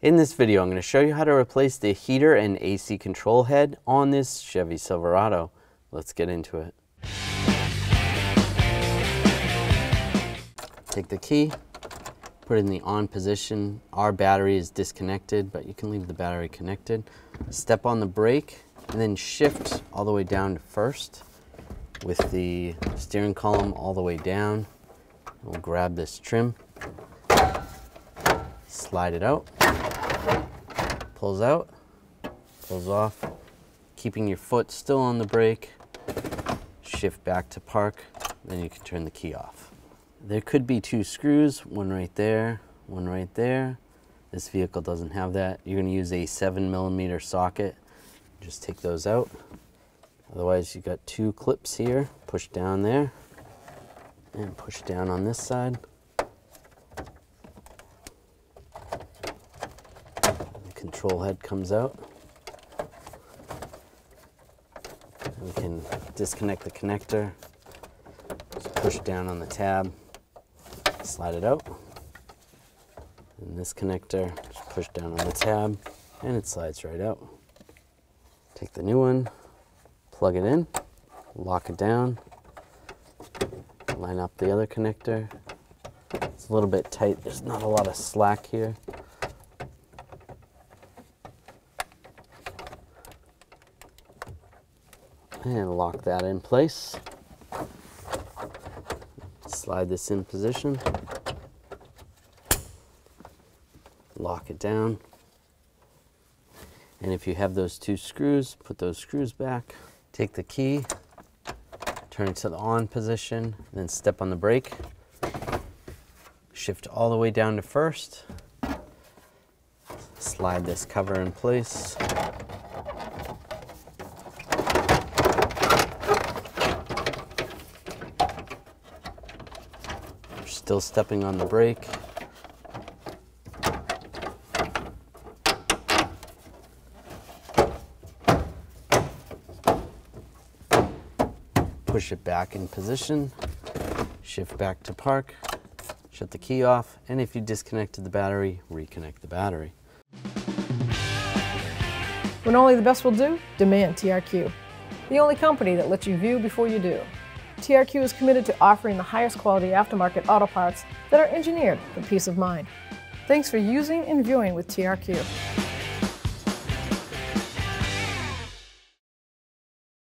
In this video, I'm going to show you how to replace the heater and AC control head on this Chevy Silverado. Let's get into it. Take the key, put it in the on position. Our battery is disconnected, but you can leave the battery connected. Step on the brake and then shift all the way down to first with the steering column all the way down. We'll grab this trim, slide it out. Pulls out, pulls off, keeping your foot still on the brake, shift back to park, then you can turn the key off. There could be two screws, one right there, one right there. This vehicle doesn't have that. You're going to use a 7mm socket. Just take those out. Otherwise, you've got two clips here. Push down there and push down on this side. Control head comes out. We can disconnect the connector. Just push down on the tab, slide it out. And this connector, just push down on the tab, and it slides right out. Take the new one, plug it in, lock it down, line up the other connector. It's a little bit tight, there's not a lot of slack here. And lock that in place. Slide this in position. Lock it down. And if you have those two screws, put those screws back. Take the key, turn it to the on position, then step on the brake. Shift all the way down to first. Slide this cover in place. Still stepping on the brake. Push it back in position, shift back to park, shut the key off, and if you disconnected the battery, reconnect the battery. When only the best will do, demand TRQ. The only company that lets you view before you do. TRQ is committed to offering the highest quality aftermarket auto parts that are engineered for peace of mind. Thanks for using and viewing with TRQ.